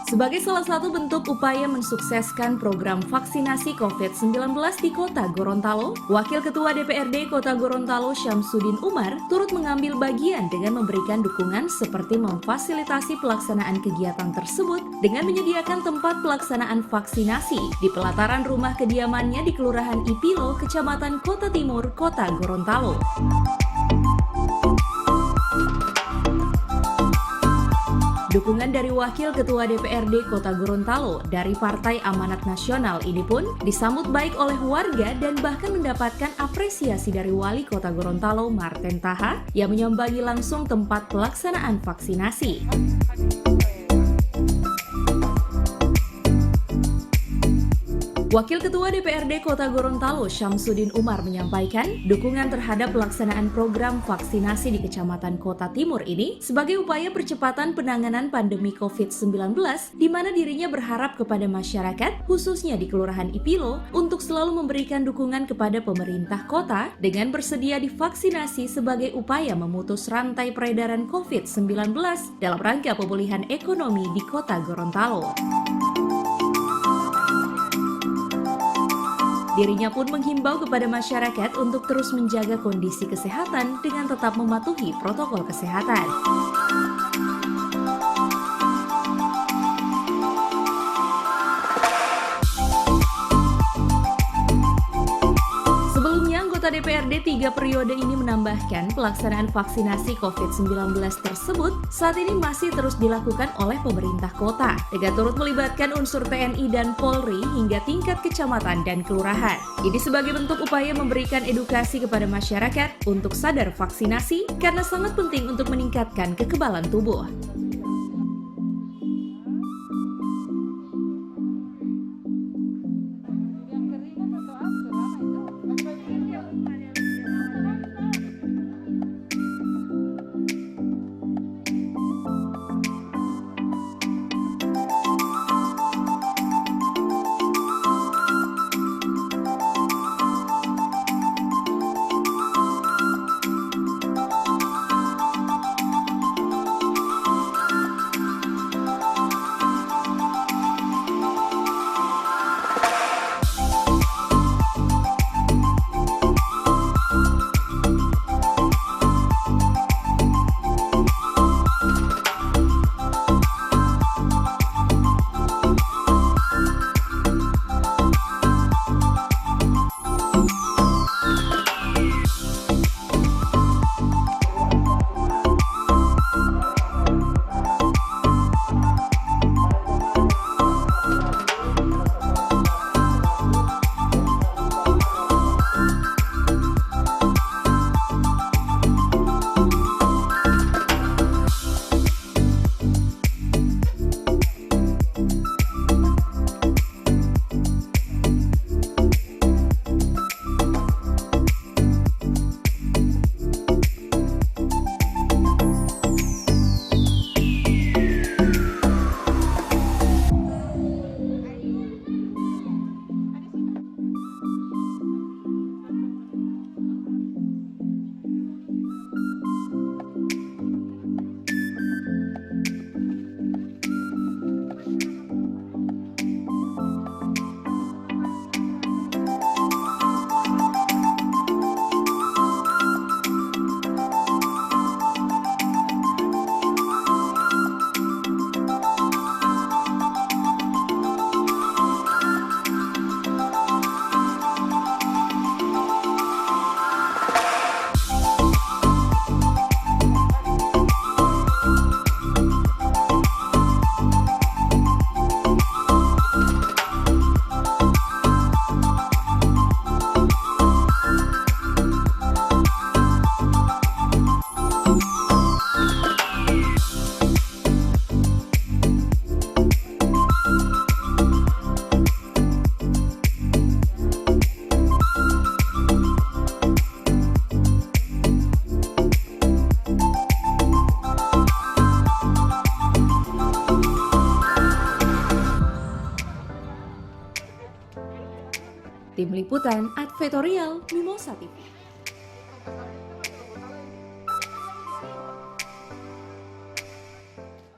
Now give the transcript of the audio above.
Sebagai salah satu bentuk upaya mensukseskan program vaksinasi COVID-19 di Kota Gorontalo, Wakil Ketua DPRD Kota Gorontalo Syamsuddin Umar turut mengambil bagian dengan memberikan dukungan seperti memfasilitasi pelaksanaan kegiatan tersebut dengan menyediakan tempat pelaksanaan vaksinasi di pelataran rumah kediamannya di Kelurahan Ipilo, Kecamatan Kota Timur, Kota Gorontalo. Dukungan dari Wakil Ketua DPRD Kota Gorontalo dari Partai Amanat Nasional ini pun disambut baik oleh warga dan bahkan mendapatkan apresiasi dari Wali Kota Gorontalo Marten Taha yang menyambangi langsung tempat pelaksanaan vaksinasi. Wakil Ketua DPRD Kota Gorontalo Syamsuddin Umar menyampaikan dukungan terhadap pelaksanaan program vaksinasi di Kecamatan Kota Timur ini sebagai upaya percepatan penanganan pandemi COVID-19 di mana dirinya berharap kepada masyarakat khususnya di Kelurahan Ipilo untuk selalu memberikan dukungan kepada pemerintah kota dengan bersedia divaksinasi sebagai upaya memutus rantai peredaran COVID-19 dalam rangka pemulihan ekonomi di Kota Gorontalo. Dirinya pun menghimbau kepada masyarakat untuk terus menjaga kondisi kesehatan dengan tetap mematuhi protokol kesehatan. Sebelumnya, anggota DPRD 3 periode ini menambahkan pelaksanaan vaksinasi COVID-19 tersebut saat ini masih terus dilakukan oleh pemerintah kota dengan turut melibatkan unsur TNI dan Polri hingga tingkat kecamatan dan kelurahan. Ini sebagai bentuk upaya memberikan edukasi kepada masyarakat untuk sadar vaksinasi karena sangat penting untuk meningkatkan kekebalan tubuh. Tim Liputan Advertorial Mimosa TV.